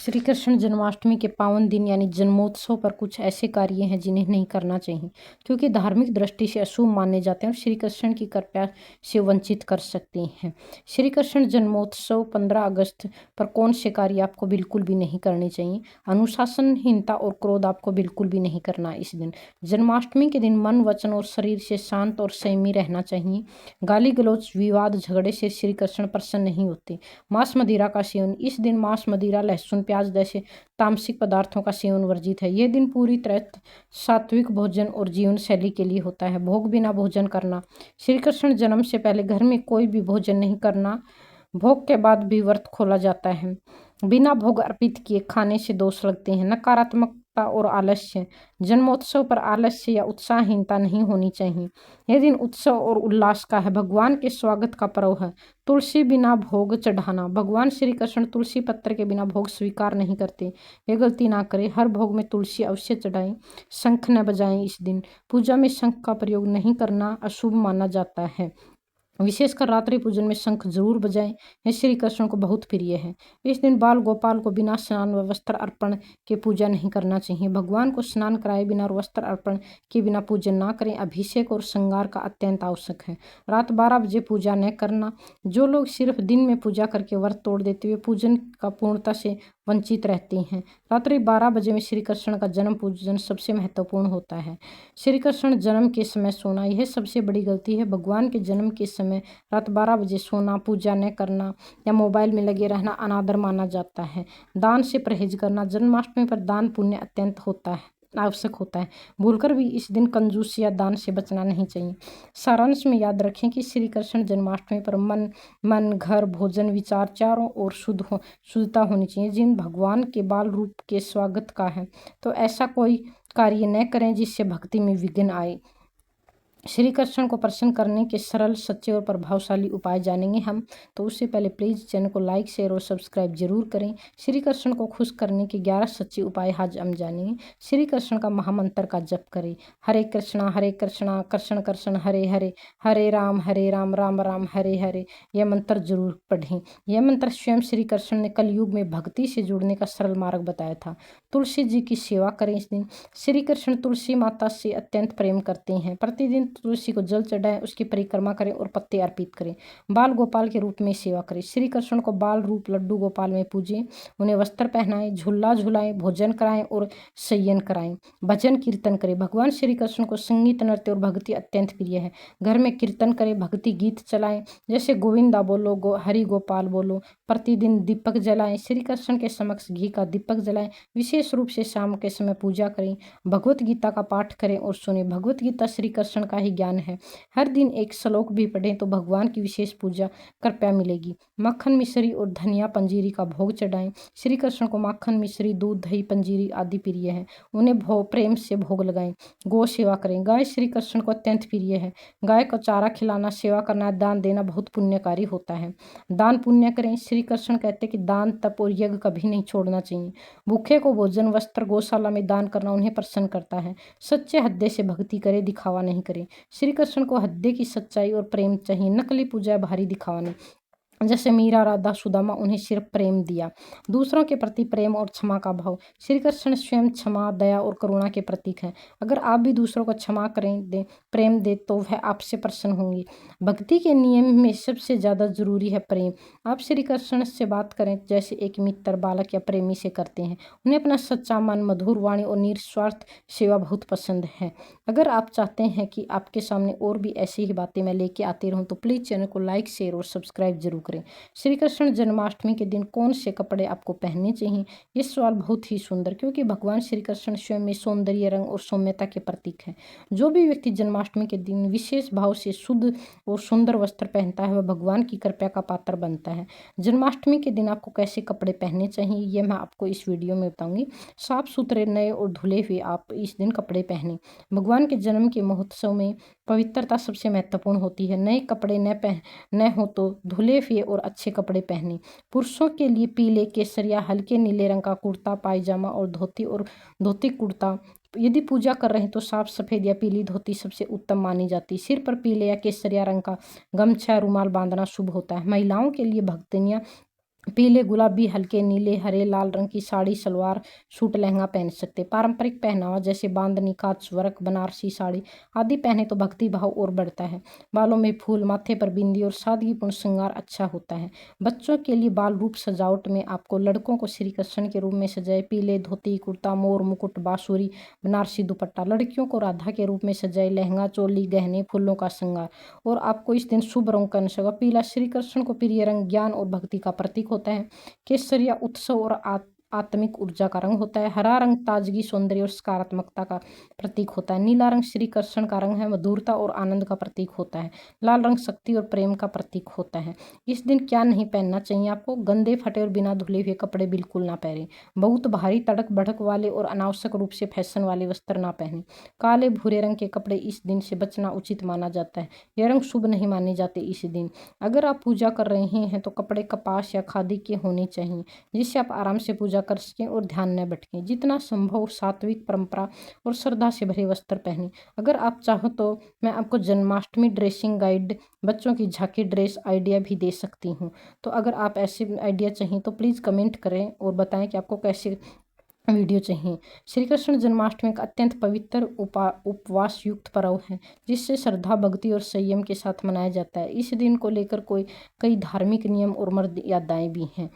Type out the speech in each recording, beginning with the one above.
श्री कृष्ण जन्माष्टमी के पावन दिन यानी जन्मोत्सव पर कुछ ऐसे कार्य हैं जिन्हें नहीं करना चाहिए, क्योंकि धार्मिक दृष्टि से अशुभ माने जाते हैं और श्री कृष्ण की कृपा से वंचित कर सकते हैं। श्री कृष्ण जन्मोत्सव 15 अगस्त पर कौन से कार्य आपको बिल्कुल भी नहीं करने चाहिए। अनुशासनहीनता और क्रोध आपको बिल्कुल भी नहीं करना इस दिन। जन्माष्टमी के दिन मन, वचन और शरीर से शांत और संयमी रहना चाहिए। गाली गलौज, विवाद, झगड़े से श्री कृष्ण प्रसन्न नहीं होते। मांस मदिरा का सेवन, इस दिन मांस मदिरा, लहसुन, प्याज जैसे तामसिक पदार्थों का सेवन वर्जित है। यह दिन पूरी तरह सात्विक भोजन और जीवन शैली के लिए होता है। भोग बिना भोजन करना, श्री कृष्ण जन्म से पहले घर में कोई भी भोजन नहीं करना। भोग के बाद भी व्रत खोला जाता है। बिना भोग अर्पित किए खाने से दोष लगते हैं। नकारात्मकता और आलस्य, जन्मोत्सव पर आलस्य या उत्साहहीनता नहीं होनी चाहिए। यह दिन उत्सव और उल्लास का है। भगवान के स्वागत का पर्व है। तुलसी बिना भोग चढ़ाना, भगवान श्री कृष्ण तुलसी पत्र के बिना भोग स्वीकार नहीं करते। ये गलती ना करें। हर भोग में तुलसी अवश्य चढ़ाएं। शंख न बजाएं इस दिन। पूजा में शंख का प्रयोग नहीं करना अशुभ माना जाता है। विशेषकर रात्रि पूजन में शंख जरूर बजाएं। यह श्री कृष्ण को बहुत प्रिय है। इस दिन बाल गोपाल को बिना स्नान व वस्त्र अर्पण के पूजा नहीं करना चाहिए। भगवान को स्नान कराए बिना और वस्त्र अर्पण के बिना पूजन ना करें। अभिषेक और श्रृंगार का अत्यंत आवश्यक है। रात 12 बजे पूजा न करना, जो लोग सिर्फ दिन में पूजा करके व्रत तोड़ देते हुए पूजन का पूर्णता से वंचित रहते हैं। रात्रि 12 बजे में श्री कृष्ण का जन्म पूजन सबसे महत्वपूर्ण होता है। श्री कृष्ण जन्म के समय सोना, यह सबसे बड़ी गलती है। भगवान के जन्म के समय रात 12 बजे सोना, पूजा न करना या मोबाइल में लगे रहना अनादर माना जाता है। दान से परहेज करना, जन्माष्टमी पर दान पुण्य अत्यंत आवश्यक होता है। भूलकर भी इस दिन कंजूसी या दान से बचना नहीं चाहिए। सारांश में याद रखें कि श्री कृष्ण जन्माष्टमी पर मन, घर, भोजन, विचार चारों ओर शुद्धता होनी चाहिए। जिन भगवान के बाल रूप के स्वागत का है तो ऐसा कोई कार्य न करें जिससे भक्ति में विघ्न आए। श्री कृष्ण को प्रसन्न करने के सरल, सच्चे और प्रभावशाली उपाय जानेंगे हम। तो उससे पहले प्लीज़ चैनल को लाइक, शेयर और सब्सक्राइब जरूर करें। श्री कृष्ण को खुश करने के 11 सच्चे उपाय आज हम जानेंगे। श्री कृष्ण का महामंत्र का जप करें। हरे कृष्णा कृष्ण कृष्ण हरे हरे, हरे राम राम राम हरे हरे। यह मंत्र जरूर पढ़ें। यह मंत्र स्वयं श्री कृष्ण ने कलयुग में भक्ति से जुड़ने का सरल मार्ग बताया था। तुलसी जी की सेवा करें इस दिन। श्री कृष्ण तुलसी माता से अत्यंत प्रेम करते हैं। प्रतिदिन तुलसी को जल चढ़ाएं, उसकी परिक्रमा करें और पत्ते अर्पित करें। बाल गोपाल के रूप में सेवा करें। श्री कृष्ण को बाल रूप लड्डू गोपाल में पूजें। उन्हें वस्त्र पहनाएं, झूला झुलाएं, भोजन कराएं और शयन कराएं। भजन कीर्तन करें। भगवान श्री कृष्ण को संगीत, नृत्य और भक्ति अत्यंत प्रिय है। घर में कीर्तन करें, भक्ति गीत चलाएं, जैसे गोविंदा बोलो, हरि गोपाल बोलो। प्रतिदिन दीपक जलाएं। श्री कृष्ण के समक्ष घी का दीपक जलाएं। विशेष रूप से शाम के समय पूजा करें। भगवत गीता का पाठ करें और सुने। भगवत गीता श्री कृष्ण का ही ज्ञान है। हर दिन एक श्लोक भी पढ़ें तो भगवान की विशेष पूजा कृपया मिलेगी। मक्खन, मिश्री और धनिया पंजीरी का भोग चढ़ाएं। श्री कृष्ण को मक्खन, मिश्री, दूध, दही, पंजीरी आदि प्रिय है। उन्हें प्रेम से भोग लगाएं। गौ सेवा करें। गाय श्री कृष्ण को अत्यंत प्रिय है। गाय को चारा खिलाना, सेवा करना, दान देना बहुत पुण्यकारी होता है। दान पुण्य करें। श्री कृष्ण कहते हैं कि दान, तप और यज्ञ कभी नहीं छोड़ना चाहिए। भूखे को भोजन, वस्त्र, गौशाला में दान करना उन्हें प्रसन्न करता है। सच्चे हृदय से भक्ति करें, दिखावा नहीं करें। श्री कृष्ण को हृदय की सच्चाई और प्रेम चाहिए, नकली पूजा, भारी दिखावा नहीं। जैसे मीरा, राधा, सुदामा, उन्हें सिर्फ प्रेम दिया। दूसरों के प्रति प्रेम और क्षमा का भाव, श्री कृष्ण स्वयं क्षमा, दया और करुणा के प्रतीक हैं। अगर आप भी दूसरों को क्षमा करें, प्रेम दे तो वह आपसे प्रसन्न होंगे। भक्ति के नियम में सबसे ज़्यादा जरूरी है प्रेम। आप श्री कृष्ण से बात करें जैसे एक मित्र, बालक या प्रेमी से करते हैं। उन्हें अपना सच्चा मन, मधुर वाणी और निस्वार्थ सेवा बहुत पसंद है। अगर आप चाहते हैं कि आपके सामने और भी ऐसी ही बातें मैं लेके आती रहूं तो प्लीज़ चैनल को लाइक, शेयर और सब्सक्राइब जरूर करें। श्री कृष्ण जन्माष्टमी के दिन कौन से कपड़े आपको पहनने चाहिए? ये सवाल बहुत ही सुंदर, क्योंकि भगवान श्री कृष्ण स्वयं में सौंदर्य, रंग और सौम्यता के प्रतीक हैं। जो भी व्यक्ति जन्माष्टमी के दिन विशेष भाव से शुद्ध और सुंदर वस्त्र पहनता है वह भगवान की कृपा का पात्र बनता है। जन्माष्टमी के दिन आपको कैसे कपड़े पहनने चाहिए ये मैं आपको इस वीडियो में बताऊंगी। साफ सुथरे, नए और धुले हुए आप इस दिन कपड़े पहने। भगवान के जन्म के महोत्सव में पवित्रता सबसे महत्वपूर्ण होती है। नए कपड़े न हो तो धुले हुए और अच्छे कपड़े पहने। पुरुषों के लिए पीले, केसरिया, हल्के नीले रंग का कुर्ता पायजामा और धोती कुर्ता। यदि पूजा कर रहे हैं तो साफ सफेद या पीली धोती सबसे उत्तम मानी जाती है। सिर पर पीले या केसरिया रंग का गमछा, रुमाल बांधना शुभ होता है। महिलाओं के लिए भक्तनियां पीले, गुलाबी, हल्के नीले, हरे, लाल रंग की साड़ी, सलवार सूट, लहंगा पहन सकते। पारंपरिक पहनावा जैसे बांधनी, कांच वर्क, बनारसी साड़ी आदि पहने तो भक्ति भाव और बढ़ता है। बालों में फूल, माथे पर बिंदी और सादगीपूर्ण श्रृंगार अच्छा होता है। बच्चों के लिए बाल रूप सजावट में आपको लड़कों को श्री कृष्ण के रूप में सजाए पीले धोती, कुर्ता, मोर मुकुट, बांसुरी, बनारसी दुपट्टा। लड़कियों को राधा के रूप में सजाए लहंगा, चोली, गहने, फूलों का श्रृंगार। और आपको इस दिन शुभ रंग का अनुसर्ग। पीला श्री कृष्ण को प्रिय रंग ज्ञान और भक्ति का प्रतीक होता है। केसरिया उत्सव और आत्मिक ऊर्जा का रंग होता है। हरा रंग ताजगी, सौंदर्य और सकारात्मकता का प्रतीक होता है। नीला रंग श्री कृष्ण का रंग है, मधुरता और आनंद का प्रतीक होता है। लाल रंग शक्ति और प्रेम का प्रतीक होता है। इस दिन क्या नहीं पहनना चाहिए आपको? गंदे, फटे और बिना धुले हुए कपड़े बिल्कुल ना पहने। बहुत भारी, तड़क भड़क वाले और अनावश्यक रूप से फैशन वाले वस्त्र ना पहने। काले भूरे रंग के कपड़े इस दिन से बचना उचित माना जाता है। यह रंग शुभ नहीं माने जाते इस दिन। अगर आप पूजा कर रहे हैं तो कपड़े कपास या खादी के होने चाहिए, जिससे आप आराम से पूजा कर सकें और ध्यान न भटके। जितना संभव सात्विक, परंपरा और श्रद्धा से भरे वस्त्र पहने। अगर आप चाहो तो मैं आपको जन्माष्टमी ड्रेसिंग गाइड, बच्चों की झांकी ड्रेस आइडिया भी दे सकती हूँ। तो अगर आप ऐसे आइडिया चाहिए तो प्लीज़ कमेंट करें और बताएं कि आपको कैसे वीडियो चाहिए। श्री कृष्ण जन्माष्टमी एक अत्यंत पवित्र उपवास युक्त पर्व है, जिससे श्रद्धा, भक्ति और संयम के साथ मनाया जाता है। इस दिन को लेकर कई धार्मिक नियम और मर्यादाएं भी हैं।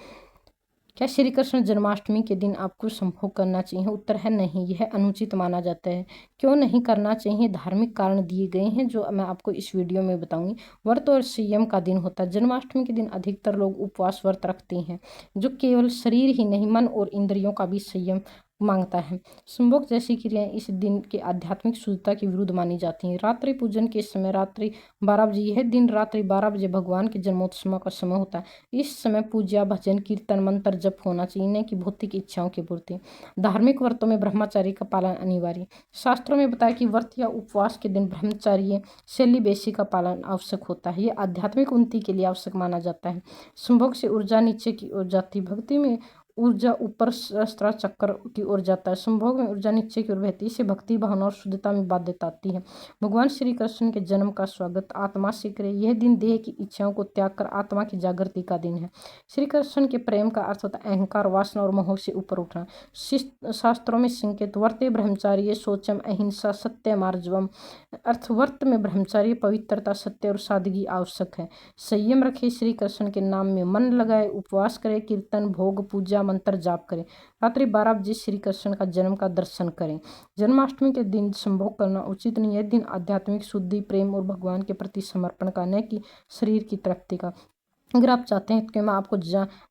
क्या श्री कृष्ण जन्माष्टमी के दिन आपको संभोग करना चाहिए? उत्तर है नहीं, यह अनुचित माना जाता है। क्यों नहीं करना चाहिए? धार्मिक कारण दिए गए हैं जो मैं आपको इस वीडियो में बताऊंगी। व्रत और संयम का दिन होता है। जन्माष्टमी के दिन अधिकतर लोग उपवास व्रत रखते हैं, जो केवल शरीर ही नहीं मन और इंद्रियों का भी संयम मांगता है। संभोग जैसी क्रियाएं इस दिन के आध्यात्मिक शुद्धता के विरुद्ध मानी जाती हैं। रात्रि पूजन के समय रात्रि 12 बजे, यह दिन रात्रि 12 बजे भगवान के जन्मोत्सव का समय होता है। इस समय पूजा, भजन, कीर्तन, मंत्र जप होना चाहिए, न कि भौतिक इच्छाओं की पूर्ति। धार्मिक व्रतों में ब्रह्मचारी का पालन अनिवार्य। शास्त्रों में बताया कि व्रत या उपवास के दिन ब्रह्मचार्य, सेलिबेसी का पालन आवश्यक होता है। यह आध्यात्मिक उन्नति के लिए आवश्यक माना जाता है। संभोग से ऊर्जा नीचे की ओर जाती, भक्ति में ऊर्जा ऊपर सहस्त्र चक्र की ओर जाता है। संभोग में ऊर्जा नीचे की ओर बहती है। इससे भक्ति, भावना और शुद्धता में बाध्यता आती है। भगवान श्री कृष्ण के जन्म का स्वागत आत्मा से करें। यह दिन देह की इच्छाओं को त्याग कर आत्मा की जागृति का दिन है। श्री कृष्ण के प्रेम का अर्थ होता है अहंकार, वासना और मोह से ऊपर उठना। शास्त्रों में संकेत वर्ते ब्रह्मचार्य शौचम अहिंसा सत्यम आर्जवम। अर्थ व्रत में ब्रह्मचार्य, पवित्रता, सत्य और सादगी आवश्यक है। संयम रखे, श्री कृष्ण के नाम में मन लगाए, उपवास करे, कीर्तन, भोग, पूजा, मंत्र जाप करें। रात्रि 12 बजे श्री कृष्ण का जन्म का दर्शन करें। जन्माष्टमी के दिन संभोग करना उचित नहीं है। यह दिन आध्यात्मिक शुद्धि, प्रेम और भगवान के प्रति समर्पण का, न कि शरीर की तृप्ति का। अगर आप चाहते हैं कि मैं आपको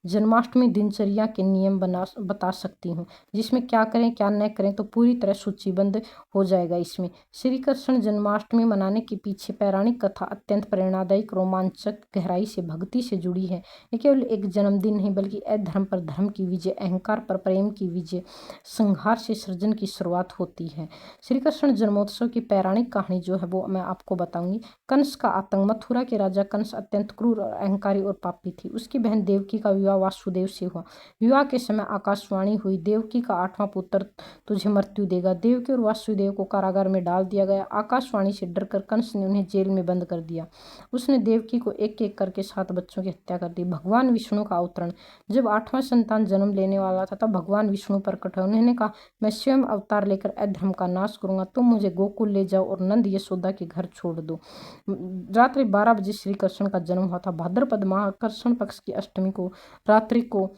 जन्माष्टमी दिनचर्या के नियम बता सकती हूँ, जिसमें क्या करें क्या न करें, तो पूरी तरह सूचीबद्ध हो जाएगा इसमें। श्री कृष्ण जन्माष्टमी मनाने के पीछे पौराणिक कथा अत्यंत प्रेरणादायक, रोमांचक, गहराई से भक्ति से जुड़ी है। ये केवल एक जन्मदिन नहीं, बल्कि अधर्म पर धर्म की विजय, अहंकार पर प्रेम की विजय, संहार से सृजन की शुरुआत होती है। श्री कृष्ण जन्मोत्सव की पौराणिक कहानी जो है वो मैं आपको बताऊंगी। कंस का आतंक। मथुरा के राजा कंस अत्यंत क्रूर और अहंकारी और पापी थी। उसकी बहन देवकी का विवाह वासुदेव से हुआ। विवाह के समय आकाशवाणी हुई, देवकी का 8वां पुत्र तुझे मृत्यु देगा। देवकी और वासुदेव को कारागार में डाल दिया गया। आकाशवाणी से डरकर कंस ने उन्हें जेल में बंद कर दिया। उसने देवकी को एक एक करके 7 बच्चों की हत्या कर दी। भगवान विष्णु का अवतरण। जब 8वां संतान जन्म लेने वाला था तब भगवान विष्णु प्रकट हुए। उन्होंने कहा, मैं स्वयं अवतार लेकर अधर्म का नाश करूंगा, तुम मुझे गोकुल ले जाओ और नंद यशोदा के घर छोड़ दो। रात्रि 12 बजे श्री कृष्ण का जन्म हुआ था। भाद्रपद माह कृष्ण पक्ष की अष्टमी को रात्रि को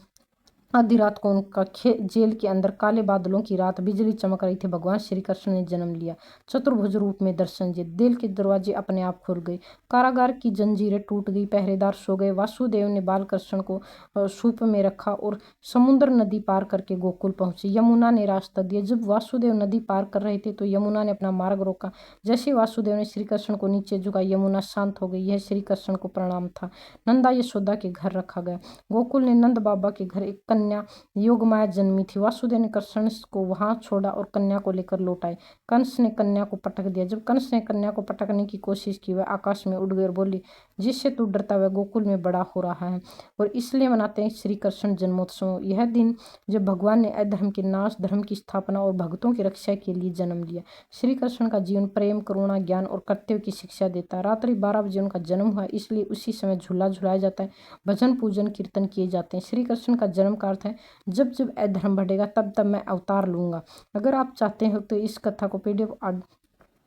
आधी रात को उनका जेल के अंदर काले बादलों की रात बिजली चमक रही थी। भगवान श्री कृष्ण ने जन्म लिया। चतुर्भुज रूप में दर्शन दिए। जेल के दरवाजे अपने आप खुल गए। कारागार की जंजीरें टूट गई। पहरेदार सो गए। वासुदेव ने बाल कृष्ण को सूप में रखा और समुद्र नदी पार करके गोकुल पहुंचे। यमुना ने रास्ता दिया। जब वासुदेव नदी पार कर रहे थे तो यमुना ने अपना मार्ग रोका। जैसे वासुदेव ने श्री कृष्ण को नीचे झुका, यमुना शांत हो गई। यह श्री कृष्ण को प्रणाम था। नंदा यशोदा के घर रखा गया। गोकुल ने नंद बाबा के घर एक कन्या कन्या योगमाया जन्मी थी। वासुदेव ने कृष्ण को वहां छोड़ा और कन्या को लेकर लौट आए। कंस ने कन्या को पटक दिया। जब कंस ने कन्या को पटकने की कोशिश की, वह आकाश में उड़ गई और बोली, जिससे तू डरता वह गोकुल में बड़ा हो रहा है। और इसलिए मनाते हैं श्री कृष्ण जन्मोत्सव। यह दिन जब भगवान ने अधर्म के नाश, धर्म की स्थापना और भक्तों की रक्षा के लिए जन्म लिया। श्री कृष्ण का जीवन प्रेम, करुणा, ज्ञान और कर्तव्य की शिक्षा देता है। रात्रि 12 बजे उनका जन्म हुआ, इसलिए उसी समय झूला झुलाया जाता है, भजन पूजन कीर्तन किए जाते हैं। श्री कृष्ण का जन्म का अर्थ है, जब जब अधर्म बढ़ेगा तब तब मैं अवतार लूंगा। अगर आप चाहते हो तो इस कथा को PDF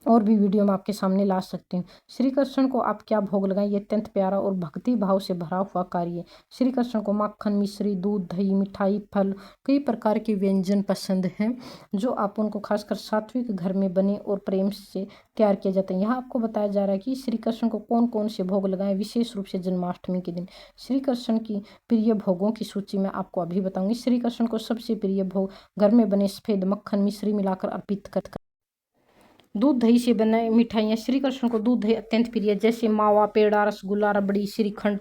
और भी वीडियो में आपके सामने ला सकते हैं। श्री कृष्ण को आप क्या भोग लगाएं, ये अत्यंत प्यारा और भक्ति भाव से भरा हुआ कार्य है। श्री कृष्ण को माखन, मिश्री, दूध, दही, मिठाई, फल, कई प्रकार के व्यंजन पसंद हैं, जो आप उनको खासकर सात्विक घर में बने और प्रेम से तैयार किए जाते हैं। यहाँ आपको बताया जा रहा है कि श्री कृष्ण को कौन कौन से भोग लगाएं, विशेष रूप से जन्माष्टमी के दिन। श्री कृष्ण की प्रिय भोगों की सूची मैं आपको अभी बताऊंगी। श्री कृष्ण को सबसे प्रिय भोग घर में बने सफेद मक्खन, मिश्री मिलाकर अर्पित कर दूध दही से बने मिठाइयाँ। श्री कृष्ण को दूध दही अत्यंत प्रिय है, जैसे मावा, पेड़ा, रसगुल्ला, रबड़ी, श्रीखंड,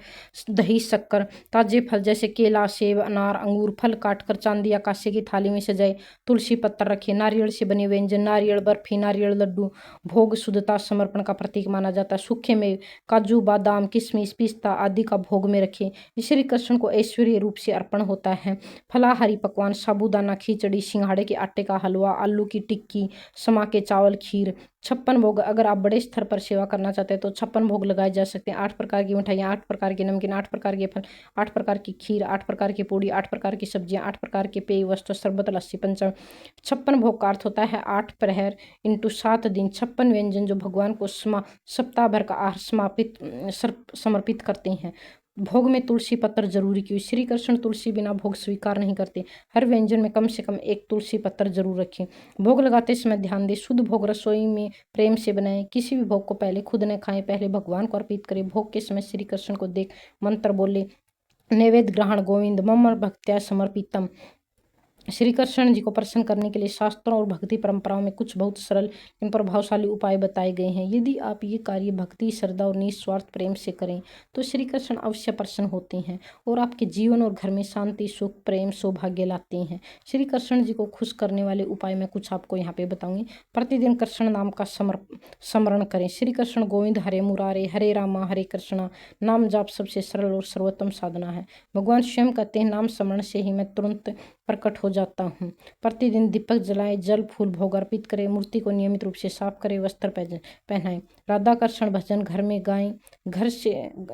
दही, शक्कर। ताजे फल जैसे केला, सेब, अनार, अंगूर, फल काटकर चांदी या कांसे की थाली में सजाए, तुलसी पत्थर रखे। नारियल से बने व्यंजन, नारियल बर्फी, नारियल लड्डू भोग शुद्धता समर्पण का प्रतीक माना जाता है। सूखे में काजू, बादाम, किशमिश, पिस्ता आदि का भोग में रखे। श्री कृष्ण को ऐश्वर्य रूप से अर्पण होता है। फलाहारी पकवान, साबूदाना खिचड़ी, सिंघाड़े के आटे का हलवा, आलू की टिक्की, समा के चावल, खीर। 56 भोग। अगर आप बड़े स्तर पर सेवा करना चाहते हैं तो 56 भोग लगाए जा सकते हैं। 8 प्रकार की मिठाइयाँ, 8 प्रकार के नमकीन, 8 प्रकार के फल, 8 प्रकार की खीर, 8 प्रकार की पूड़ी, 8 प्रकार की सब्जियां, 8 प्रकार के पेय वस्तु, शरबत, लस्सी, पंचामृत। 56 भोग का अर्थ होता है 8 प्रहर इंटू 7 दिन। 56 व्यंजन जो भगवान को सप्ताह भर का आहार समर्पित करते हैं। भोग में तुलसी पत्र जरूरी क्यों? श्री कृष्ण तुलसी बिना भोग स्वीकार नहीं करते। हर व्यंजन में कम से कम एक तुलसी पत्र जरूर रखें। भोग लगाते समय ध्यान दें, शुद्ध भोग रसोई में प्रेम से बनाएं। किसी भी भोग को पहले खुद न खाएं, पहले भगवान को अर्पित करें। भोग के समय श्री कृष्ण को देख मंत्र बोले, नैवेद्य ग्रहण गोविंद मम भक्त्या समर्पितम। श्री कृष्ण जी को प्रसन्न करने के लिए शास्त्रों और भक्ति परंपराओं में कुछ बहुत सरल लेकिन प्रभावशाली उपाय बताए गए हैं। यदि आप ये कार्य भक्ति, श्रद्धा और निस्वार्थ प्रेम से करें तो श्री कृष्ण अवश्य प्रसन्न होते हैं और आपके जीवन और घर में शांति, सुख, प्रेम, सौभाग्य लाते हैं। श्री कृष्ण जी को खुश करने वाले उपाय मैं कुछ आपको यहाँ पे बताऊंगी। प्रतिदिन कृष्ण नाम का स्मरण करें। श्री कृष्ण गोविंद हरे मुरारे, हरे रामा हरे कृष्णा नाम जाप सबसे सरल और सर्वोत्तम साधना है। भगवान स्वयं कहते हैं, नाम स्मरण से ही मैं तुरंत प्रकट हो जाता हूँ। प्रतिदिन दीपक जलाएं, जल फूल भोग अर्पित करें, मूर्ति को नियमित रूप से साफ करें, वस्त्र पहनाएं। राधा कृष्ण भजन घर में गाएं,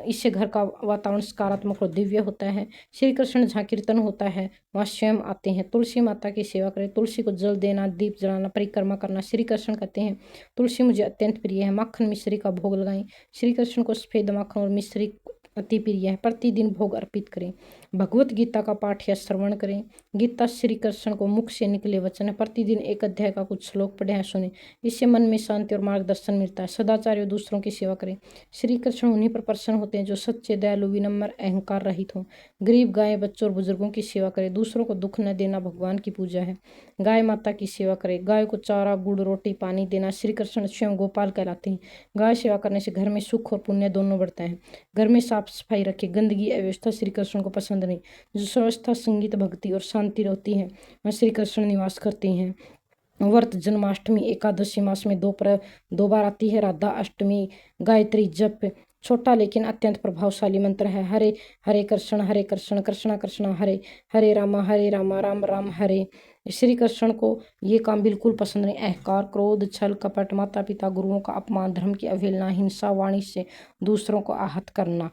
इससे घर का वातावरण सकारात्मक और दिव्य होता है। श्री कृष्ण जहाँ कीर्तन होता है वहाँ स्वयं आते हैं। तुलसी माता की सेवा करें, तुलसी को जल देना, दीप जलाना, परिक्रमा करना। श्री कृष्ण कहते हैं, तुलसी मुझे अत्यंत प्रिय है। माखन मिश्री का भोग लगाएं। श्री कृष्ण को सफेद माखन और मिश्री अति प्रिय है। प्रतिदिन भोग अर्पित करें। भगवत गीता का पाठ या श्रवण करें। गीता श्री कृष्ण को मुख से निकले वचन है। प्रतिदिन एक अध्याय का कुछ श्लोक पढ़ें या सुने, इससे मन में शांति और मार्गदर्शन मिलता है। सदाचार और दूसरों की सेवा करें। श्री कृष्ण उन्हीं पर प्रसन्न होते हैं जो सच्चे, दयालु, विनम्र, अहंकार रहित हों। गरीब, गाय, बच्चों और बुजुर्गों की सेवा करें। दूसरों को दुख न देना भगवान की पूजा है। गाय माता की सेवा करें। गाय को चारा, गुड़, रोटी, पानी देना। श्री कृष्ण स्वयं गोपाल कहलाते हैं। गाय सेवा करने से घर में सुख और पुण्य दोनों बढ़ता है। घर में साफ सफाई रखें। गंदगी, अव्यवस्था श्री कृष्ण को पसंद नहीं। जो स्वस्थता, संगीत, भक्ति और शांति रहती है वहाँ श्री कृष्ण निवास करते हैं। व्रत जन्माष्टमी एकादशी मास में दो बार आती है। राधा अष्टमी गायत्री जप छोटा लेकिन अत्यंत प्रभावशाली मंत्र है। हरे हरे कृष्ण कृष्ण कृष्ण हरे हरे राम राम राम हरे। श्री कृष्ण को ये काम बिल्कुल पसंद नहीं। अहंकार, क्रोध, छल, कपट, माता पिता, गुरुओं का अपमान, धर्म की अवहेलना, हिंसा, वाणी से दूसरों को आहत करना।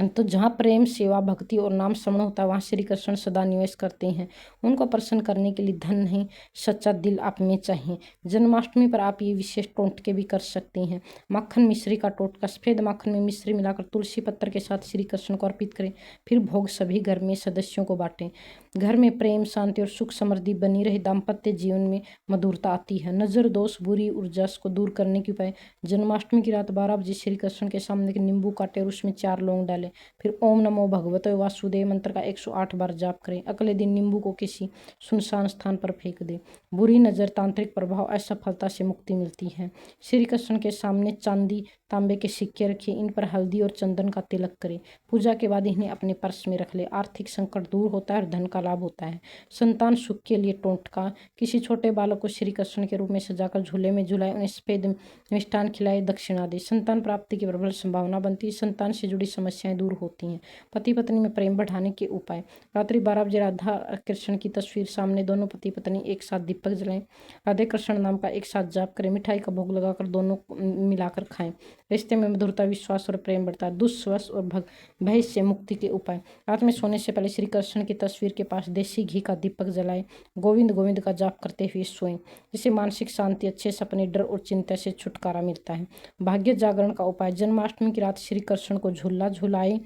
तो जहाँ प्रेम, सेवा, भक्ति और नाम स्मरण होता है वहाँ श्री कृष्ण सदा निवेश करते हैं। उनको प्रसन्न करने के लिए धन नहीं, सच्चा दिल आप में चाहिए। जन्माष्टमी पर आप ये विशेष टोटके भी कर सकते हैं। माखन मिश्री का टोटका। सफेद माखन में मिश्री मिलाकर तुलसी पत्र के साथ श्री कृष्ण को अर्पित करें, फिर भोग सभी घर में सदस्यों को बांटें। घर में प्रेम, शांति और सुख समृद्धि बनी रहे। दाम्पत्य जीवन में मधुरता आती है। नजर दोष, बुरी ऊर्जा को दूर करने के उपाय। जन्माष्टमी की रात 12 बजे श्री कृष्ण के सामने नींबू काटे और उसमें 4 लौंग डालें। लें। फिर ओम नमो भगवते वासुदेव मंत्र का 108 बार जाप करें। अगले दिन नींबू को किसी सुनसान स्थान पर फेंक दें। बुरी नज़र, तांत्रिक प्रभाव, असफलता से मुक्ति मिलती है। श्री कृष्ण के सामने चांदी तांबे के सिक्के रखिए, इन पर हल्दी और चंदन का तिलक करें। पूजा के बाद इन्हें अपने पर्स में रख ले। आर्थिक संकट दूर होता है और धन का लाभ होता है। संतान सुख के लिए टोटका, किसी छोटे बालक को श्री कृष्ण के रूप में सजाकर झूले में झुलाए, उन्हें सफेद मिष्ठान खिलाए, दक्षिणा दे। संतान प्राप्ति की प्रबल संभावना बनती है। संतान से जुड़ी समस्याएं दूर होती हैं। पति पत्नी में प्रेम बढ़ाने के उपाय। रात्रि 12 बजे राधा कृष्ण की तस्वीर सामने दोनों पति पत्नी एक साथ दीपक जलाएं। राधे कृष्ण नाम का एक साथ जाप करें। मिठाई का भोग लगाकर दोनों मिलाकर खाएं। रिश्ते में मधुरता, विश्वास और प्रेम बढ़ता है। दुस्वस और भय से मुक्ति के उपाय। रात में सोने से पहले श्री कृष्ण की तस्वीर के पास देसी घी का दीपक जलाएं। गोविंद गोविंद का जाप करते हुए सोएं, जिससे मानसिक शांति, अच्छे सपने, डर और चिंता से छुटकारा मिलता है। भाग्य जागरण का उपाय। जन्माष्टमी की रात श्री कृष्ण को झूला झुलाए,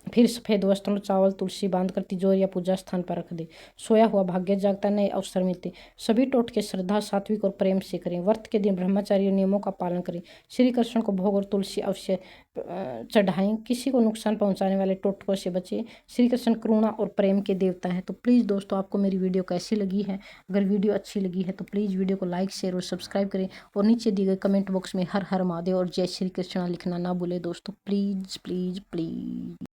फिर सफेद वस्त्रों, चावल, तुलसी बांधकर तिजोरी या पूजा स्थान पर रख दे। सोया हुआ भाग्य जागता, नए अवसर मिलते। सभी टोटके श्रद्धा, सात्विक और प्रेम से करें। व्रत के दिन ब्रह्मचार्य नियमों का पालन करें। श्री कृष्ण को भोग और तुलसी अवश्य चढ़ाएं। किसी को नुकसान पहुंचाने वाले टोटकों से बचें। श्री कृष्ण करुणा और प्रेम के देवता हैं। तो प्लीज़ दोस्तों, आपको मेरी वीडियो कैसी लगी है? अगर वीडियो अच्छी लगी है तो प्लीज़ वीडियो को लाइक, शेयर और सब्सक्राइब करें। और नीचे दिए गए कमेंट बॉक्स में हर हर महादेव और जय श्री कृष्ण लिखना ना भूलें दोस्तों। Please please please.